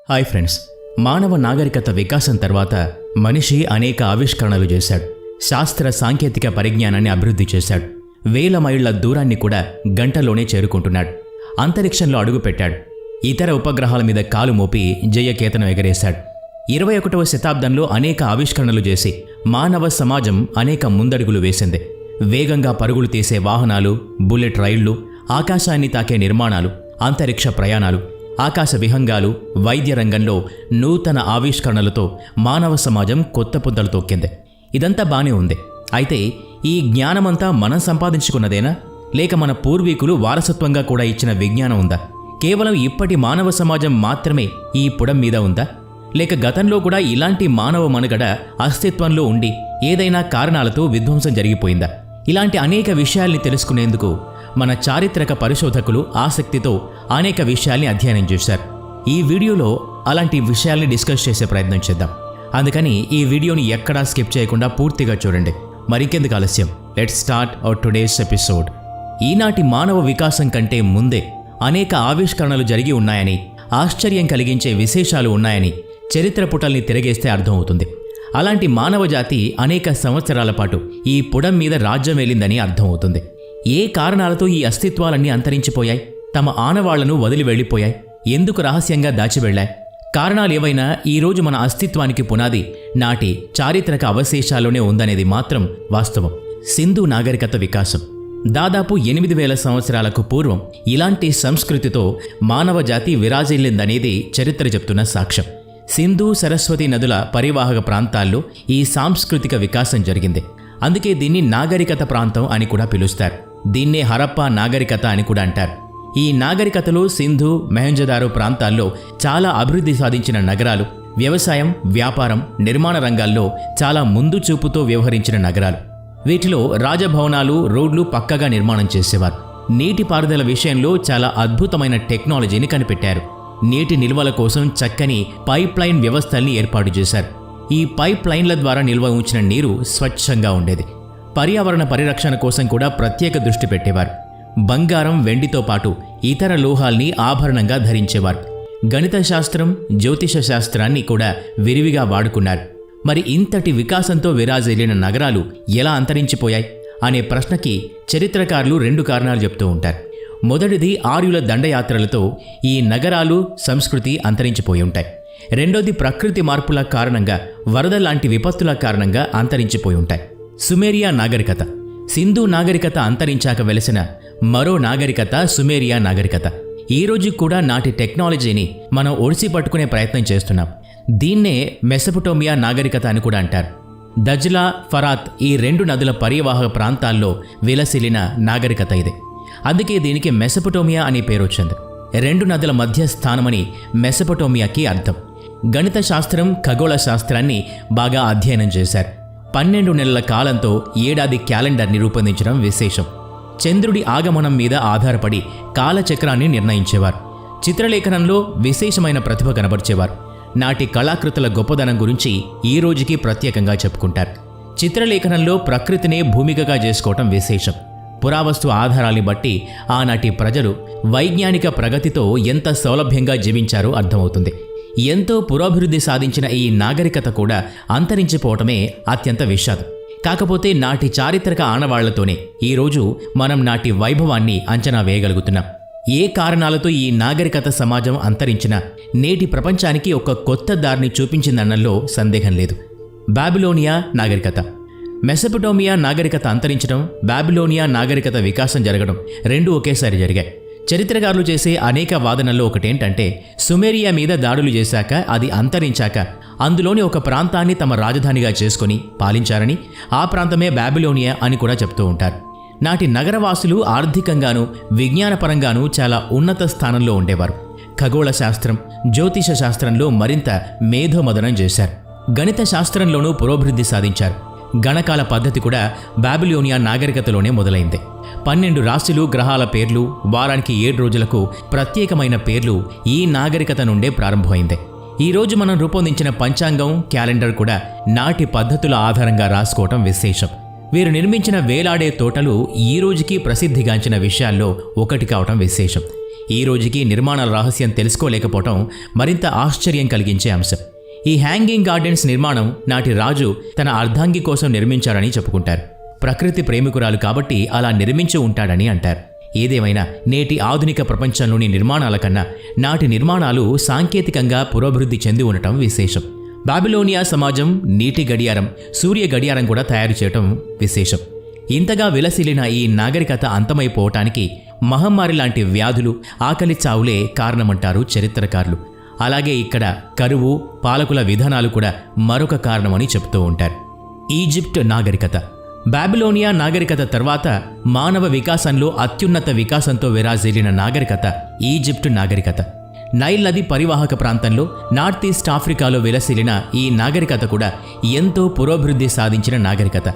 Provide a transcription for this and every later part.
Hi friends, మానవ నాగరికత వికాసం తర్వాత మనిషి అనేక ఆవిష్కరణలు చేశాడు. శాస్త్ర సాంకేతిక పరిజ్ఞానాన్ని అభివృద్ధి చేశాడు. వేల మైళ్ల దూరాన్ని కూడా గంటలోనే చేరుకుంటున్నాడు. అంతరిక్షంలో అడుగుపెట్టాడు. ఇతర ఉపగ్రహాల మీద కాలు మోపి జయకేతనం ఎగరేశాడు. 21వ శతాబ్దంలో అనేక ఆవిష్కరణలు చేసి మానవ సమాజం అనేక ముందడుగులు వేసింది. వేగంగా పరుగులు తీసే వాహనాలు, బుల్లెట్ రైళ్లు, ఆకాశాన్ని తాకే నిర్మాణాలు, అంతరిక్ష ప్రయాణాలు, ఆకాశ విహంగాలు, వైద్య రంగంలో నూతన ఆవిష్కరణలతో మానవ సమాజం కొత్త పుంతలు తొక్కింది. ఇదంతా బానే ఉంది. అయితే ఈ జ్ఞానమంతా మనం సంపాదించుకున్నదేనా, లేక మన పూర్వీకులు వారసత్వంగా కూడా ఇచ్చిన విజ్ఞానం ఉందా? కేవలం ఇప్పటి మానవ సమాజం మాత్రమే ఈ పుడం మీద ఉందా, లేక గతంలో కూడా ఇలాంటి మానవ మనుగడ అస్తిత్వంలో ఉండి ఏదైనా కారణాలతో విధ్వంసం జరిగిపోయిందా? ఇలాంటి అనేక విషయాల్ని తెలుసుకునేందుకు మన చారిత్రక పరిశోధకులు ఆసక్తితో అనేక విషయాల్ని అధ్యయనం చేశారు. ఈ వీడియోలో అలాంటి విషయాల్ని డిస్కస్ చేసే ప్రయత్నం చేద్దాం. అందుకని ఈ వీడియోని ఎక్కడా స్కిప్ చేయకుండా పూర్తిగా చూడండి. మరికెందుకు ఆలస్యం, let's start our today's episode. ఈనాటి మానవ వికాసం కంటే ముందే అనేక ఆవిష్కరణలు జరిగి ఉన్నాయని, ఆశ్చర్యం కలిగించే విశేషాలు ఉన్నాయని చరిత్ర పుటల్ని తిరగేస్తే అర్థమవుతుంది. అలాంటి మానవ జాతి అనేక సంవత్సరాల పాటు ఈ పుడం మీద రాజ్యం వెళ్లిందని అర్థమవుతుంది. ఏ కారణాలతో ఈ అస్తిత్వాలన్నీ అంతరించిపోయాయి, తమ ఆనవాళ్లను వదిలి వెళ్లిపోయాయి, ఎందుకు రహస్యంగా దాచివెళ్లాయి? కారణాలేవైనా ఈరోజు మన అస్తిత్వానికి పునాది నాటి చారిత్రక అవశేషాల్లోనే ఉందనేది మాత్రం వాస్తవం. సింధు నాగరికత వికాసం దాదాపు 8000 సంవత్సరాలకు పూర్వం ఇలాంటి సంస్కృతితో మానవ జాతి విరాజిల్లిందనేది చరిత్ర చెప్తున్న సాక్ష్యం. సింధు, సరస్వతి నదుల పరివాహక ప్రాంతాల్లో ఈ సాంస్కృతిక వికాసం జరిగింది. అందుకే దీన్ని నాగరికత ప్రాంతం అని కూడా పిలుస్తారు. దీన్నే హరప్పా నాగరికత అని కూడా అంటారు. ఈ నాగరికతలో సింధు, మొహంజదారో ప్రాంతాల్లో చాలా అభివృద్ధి సాధించిన నగరాలు, వ్యవసాయం, వ్యాపారం, నిర్మాణ రంగాల్లో చాలా ముందు చూపుతో వ్యవహరించిన నగరాలు. వీటిలో రాజభవనాలు, రోడ్లు పక్కగా నిర్మాణం చేసేవారు. నీటిపారుదల విషయంలో చాలా అద్భుతమైన టెక్నాలజీని కనిపెట్టారు. నీటి నిల్వల కోసం చక్కని పైప్ లైన్ వ్యవస్థల్ని ఏర్పాటు చేశారు. ఈ పైప్ లైన్ల ద్వారా నిల్వ ఉంచిన నీరు స్వచ్ఛంగా ఉండేది. పర్యావరణ పరిరక్షణ కోసం కూడా ప్రత్యేక దృష్టి పెట్టేవారు. బంగారం, వెండితో పాటు ఇతర లోహాల్ని ఆభరణంగా ధరించేవారు. గణిత శాస్త్రం, జ్యోతిష శాస్త్రాన్ని కూడా విరివిగా వాడుకున్నారు. మరి ఇంతటి వికాసంతో విరాజిల్లిన నగరాలు ఎలా అంతరించిపోయాయి అనే ప్రశ్నకి చరిత్రకారులు 2 కారణాలు చెప్తూ ఉంటారు. మొదటిది, ఆర్యుల దండయాత్రలతో ఈ నగరాలు, సంస్కృతి అంతరించిపోయి ఉంటాయి. రెండోది, ప్రకృతి మార్పుల కారణంగా, వరద లాంటి విపత్తుల కారణంగా అంతరించిపోయి ఉంటాయి. సుమేరియా నాగరికత. సింధు నాగరికత అంతరించాక వెలసిన మరో నాగరికత సుమేరియా నాగరికత. ఈ రోజు కూడా నాటి టెక్నాలజీని మనం ఒడిసి పట్టుకునే ప్రయత్నం చేస్తున్నాం. దీన్నే మెసొపొటేమియా నాగరికత అని కూడా అంటారు. దజ్లా, ఫరాత్ ఈ 2 నదుల పరివాహక ప్రాంతాల్లో విలసిల్లిన నాగరికత ఇది. అందుకే దీనికి మెసొపొటేమియా అనే పేరు వచ్చింది. 2 నదుల మధ్య స్థానమని మెసొపొటేమియాకి అర్థం. గణిత శాస్త్రం, ఖగోళ శాస్త్రాన్ని బాగా అధ్యయనం చేశారు. 12 నెలల కాలంతో ఏడాది క్యాలెండర్ని రూపొందించడం విశేషం. చంద్రుడి ఆగమనం మీద ఆధారపడి కాలచక్రాన్ని నిర్ణయించేవారు. చిత్రలేఖనంలో విశేషమైన ప్రతిభ కనబర్చేవారు. నాటి కళాకృతుల గొప్పదనం గురించి ఈ రోజుకి ప్రత్యేకంగా చెప్పుకుంటారు. చిత్రలేఖనంలో ప్రకృతినే భూమికగా చేసుకోవటం విశేషం. పురావస్తు ఆధారాల్ని బట్టి ఆనాటి ప్రజలు వైజ్ఞానిక ప్రగతితో ఎంత సౌలభ్యంగా జీవించారో అర్థమవుతుంది. ఎంతో పురోభివృద్ధి సాధించిన ఈ నాగరికత కూడా అంతరించిపోవటమే అత్యంత విషాదం. కాకపోతే నాటి చారిత్రక ఆనవాళ్లతోనే ఈరోజు మనం నాటి వైభవాన్ని అంచనా వేయగలుగుతున్నాం. ఏ కారణాలతో ఈ నాగరికత సమాజం అంతరించినా నేటి ప్రపంచానికి ఒక కొత్త దారిని చూపించిందన్నలో సందేహం లేదు. బాబిలోనియా నాగరికత. మెసొపొటేమియా నాగరికత అంతరించడం, బాబిలోనియా నాగరికత వికాసం జరగడం 2 ఒకేసారి జరిగాయి. చరిత్రకారులు చేసే అనేక వాదనల్లో ఒకటేంటంటే, సుమేరియా మీద దాడులు చేశాక, అది అంతరించాక అందులోని ఒక ప్రాంతాన్ని తమ రాజధానిగా చేసుకుని పాలించారని, ఆ ప్రాంతమే బాబిలోనియా అని కూడా చెప్తూ ఉంటారు. నాటి నగరవాసులు ఆర్థికంగానూ విజ్ఞానపరంగానూ చాలా ఉన్నత స్థానంలో ఉండేవారు. ఖగోళ శాస్త్రం, జ్యోతిష శాస్త్రంలో మరింత మేధోమదనం చేశారు. గణిత శాస్త్రంలోనూ పురోభివృద్ధి సాధించారు. గణకాల పద్ధతి కూడా బాబిలోనియా నాగరికతలోనే మొదలైంది. 12 రాశులు, గ్రహాల పేర్లు, వారానికి 7 రోజులకు ప్రత్యేకమైన పేర్లు ఈ నాగరికత నుండే ప్రారంభమైంది. ఈ రోజు మనం రూపొందించిన పంచాంగం, క్యాలెండర్ కూడా నాటి పద్ధతుల ఆధారంగా రాసుకోవటం విశేషం. వీరు నిర్మించిన వేలాడే తోటలు ఈ రోజుకి ప్రసిద్ధిగాంచిన విషయాల్లో ఒకటి కావటం విశేషం. ఈ రోజుకి నిర్మాణాల రహస్యం తెలుసుకోలేకపోవటం మరింత ఆశ్చర్యం కలిగించే అంశం. ఈ హ్యాంగింగ్ గార్డెన్స్ నిర్మాణం నాటి రాజు తన అర్ధాంగి కోసం నిర్మించారని చెప్పుకుంటారు. ప్రకృతి ప్రేమికురాలు కాబట్టి అలా నిర్మించి ఉంటాడని అంటారు. ఏదేమైనా నేటి ఆధునిక ప్రపంచంలోని నిర్మాణాల కన్నా నాటి నిర్మాణాలు సాంకేతికంగా పురోభివృద్ధి చెంది ఉండటం విశేషం. బాబిలోనియా సమాజం నీటి గడియారం, సూర్య గడియారం కూడా తయారు చేయటం విశేషం. ఇంతగా విలసిల్లిన ఈ నాగరికత అంతమైపోవటానికి మహమ్మారి లాంటి వ్యాధులు, ఆకలి చావులే కారణమంటారు చరిత్రకారులు. అలాగే ఇక్కడ కరువు, పాలకుల విధానాలు కూడా మరొక కారణమని చెప్తూ ఉంటారు. ఈజిప్ట్ నాగరికత. బాబిలోనియా నాగరికత తర్వాత మానవ వికాసంలో అత్యున్నత వికాసంతో విరాజిల్లిన నాగరికత ఈజిప్ట్ నాగరికత. నైల్ నది పరివాహక ప్రాంతంలో నార్త్ ఈస్ట్ ఆఫ్రికాలో విలసిల్లిన ఈ నాగరికత కూడా ఎంతో పురోభివృద్ధి సాధించిన నాగరికత.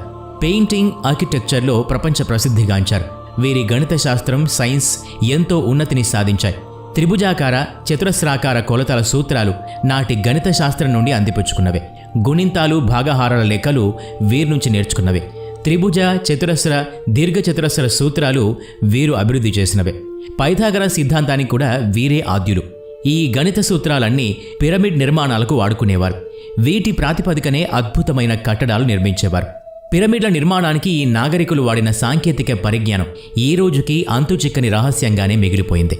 పెయింటింగ్, ఆర్కిటెక్చర్లో ప్రపంచ ప్రసిద్ధిగాంచారు. వీరి గణిత శాస్త్రం, సైన్స్ ఎంతో ఉన్నతిని సాధించాయి. త్రిభుజాకార, చతురస్రాకార కొలతల సూత్రాలు నాటి గణిత శాస్త్రం నుండి అందిపుచ్చుకున్నవే. గుణింతాలు, భాగహారాల లెక్కలు వీరి నుంచి నేర్చుకున్నవే. త్రిభుజ, చతురస్ర, దీర్ఘచతురస్ర సూత్రాలు వీరు అభివృద్ధి చేసినవే. పైథాగరస్ సిద్ధాంతానికి కూడా వీరే ఆద్యులు. ఈ గణిత సూత్రాలన్నీ పిరమిడ్ నిర్మాణాలకు వాడుకునేవారు. వీటి ప్రాతిపదికనే అద్భుతమైన కట్టడాలు నిర్మించేవారు. పిరమిడ్ల నిర్మాణానికి ఈ నాగరికులు వాడిన సాంకేతిక పరిజ్ఞానం ఈ రోజుకి అంతుచిక్కని రహస్యంగానే మిగిలిపోయింది.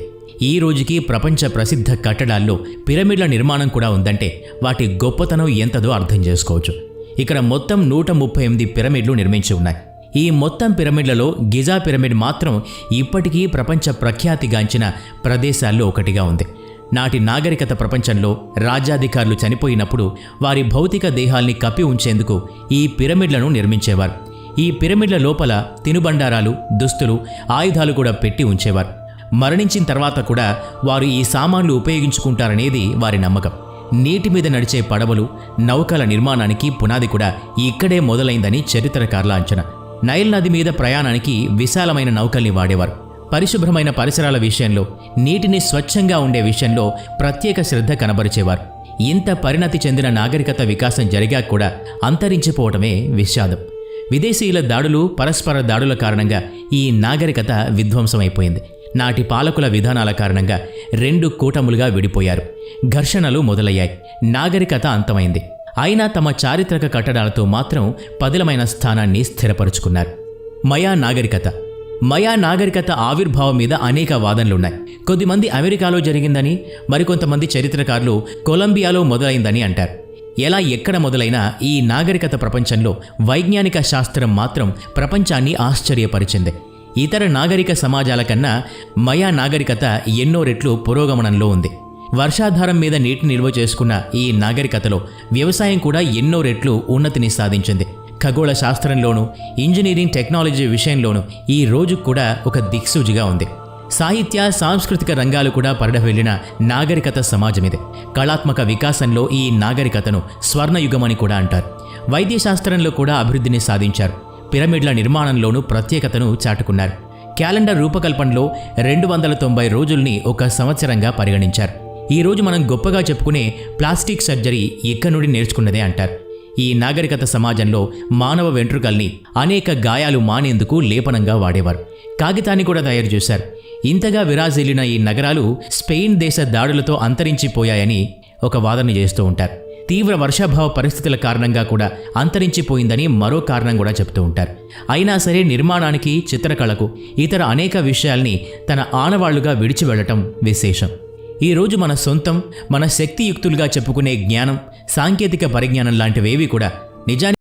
ఈ రోజుకి ప్రపంచ ప్రసిద్ధ కట్టడాల్లో పిరమిడ్ల నిర్మాణం కూడా ఉందంటే వాటి గొప్పతనం ఎంతదో అర్థం చేసుకోవచ్చు. ఇక్కడ మొత్తం 138 పిరమిడ్లు నిర్మించి ఉన్నాయి. ఈ మొత్తం పిరమిడ్లలో గిజా పిరమిడ్ మాత్రం ఇప్పటికీ ప్రపంచ ప్రఖ్యాతిగాంచిన ప్రదేశాల్లో ఒకటిగా ఉంది. నాటి నాగరికత ప్రపంచంలో రాజ్యాధికారులు చనిపోయినప్పుడు వారి భౌతిక దేహాల్ని కప్పి ఉంచేందుకు ఈ పిరమిడ్లను నిర్మించేవారు. ఈ పిరమిడ్ల లోపల తినుబండారాలు, దుస్తులు, ఆయుధాలు కూడా పెట్టి ఉంచేవారు. మరణించిన తర్వాత కూడా వారు ఈ సామాన్లు ఉపయోగించుకుంటారనేది వారి నమ్మకం. నీటి మీద నడిచే పడవలు, నౌకల నిర్మాణానికి పునాది కూడా ఇక్కడే మొదలైందని చరిత్రకారుల అంచనా. నైల్ నది మీద ప్రయాణానికి విశాలమైన నౌకల్ని వాడేవారు. పరిశుభ్రమైన పరిసరాల విషయంలో, నీటిని స్వచ్ఛంగా ఉండే విషయంలో ప్రత్యేక శ్రద్ధ కనబరిచేవారు. ఇంత పరిణతి చెందిన నాగరికత వికాసం జరిగాక కూడా అంతరించిపోవటమే విషాదం. విదేశీయుల దాడులు, పరస్పర దాడుల కారణంగా ఈ నాగరికత విధ్వంసమైపోయింది. నాటి పాలకుల విధానాల కారణంగా 2 కూటములుగా విడిపోయారు. ఘర్షణలు మొదలయ్యాయి. నాగరికత అంతమైంది. అయినా తమ చారిత్రక కట్టడాలతో మాత్రం పదిలమైన స్థానాన్ని స్థిరపరుచుకున్నారు. మయా నాగరికత. మయా నాగరికత ఆవిర్భావం మీద అనేక వాదనలున్నాయి. కొద్దిమంది అమెరికాలో జరిగిందని, మరికొంతమంది చరిత్రకారులు కొలంబియాలో మొదలైందని అంటారు. ఎలా ఎక్కడ మొదలైనా ఈ నాగరికత ప్రపంచంలో వైజ్ఞానిక శాస్త్రం మాత్రం ప్రపంచాన్ని ఆశ్చర్యపరిచింది. ఇతర నాగరిక సమాజాల కన్నా మయా నాగరికత ఎన్నో రెట్లు పురోగమనంలో ఉంది. వర్షాధారం మీద నీటిని నిల్వ చేసుకున్న ఈ నాగరికతలో వ్యవసాయం కూడా ఎన్నో రెట్లు ఉన్నతిని సాధించింది. ఖగోళ శాస్త్రంలోనూ, ఇంజనీరింగ్ టెక్నాలజీ విషయంలోనూ ఈ రోజు కూడా ఒక దిక్సూచిగా ఉంది. సాహిత్య, సాంస్కృతిక రంగాలు కూడా పరిఢవిల్లిన నాగరికత సమాజమిదే. కళాత్మక వికాసంలో ఈ నాగరికతను స్వర్ణయుగమని కూడా అంటారు. వైద్యశాస్త్రంలో కూడా అభివృద్ధిని సాధించారు. పిరమిడ్ల నిర్మాణంలోనూ ప్రత్యేకతను చాటుకున్నారు. క్యాలెండర్ రూపకల్పనలో 290 రోజుల్ని ఒక సంవత్సరంగా పరిగణించారు. ఈ రోజు మనం గొప్పగా చెప్పుకునే ప్లాస్టిక్ సర్జరీ ఇక్కడి నుండి నేర్చుకున్నదే అంటారు. ఈ నాగరికత సమాజంలో మానవ వెంట్రుకల్ని అనేక గాయాలు మానేందుకు లేపనంగా వాడేవారు. కాగితాన్ని కూడా తయారు చేశారు. ఇంతగా విరాజిల్లిన ఈ నగరాలు స్పెయిన్ దేశ దాడులతో అంతరించిపోయాయని ఒక వాదన చేస్తూ ఉంటారు. తీవ్ర వర్షాభావ పరిస్థితుల కారణంగా కూడా అంతరించిపోయిందని మరో కారణం కూడా చెప్తూ ఉంటారు. అయినా సరే నిర్మాణానికి, చిత్రకళకు, ఇతర అనేక విషయాల్ని తన ఆనవాళ్లుగా విడిచి వెళ్లటం విశేషం. ఈరోజు మన సొంతం, మన శక్తియుక్తులుగా చెప్పుకునే జ్ఞానం, సాంకేతిక పరిజ్ఞానం లాంటివేవి కూడా నిజానికి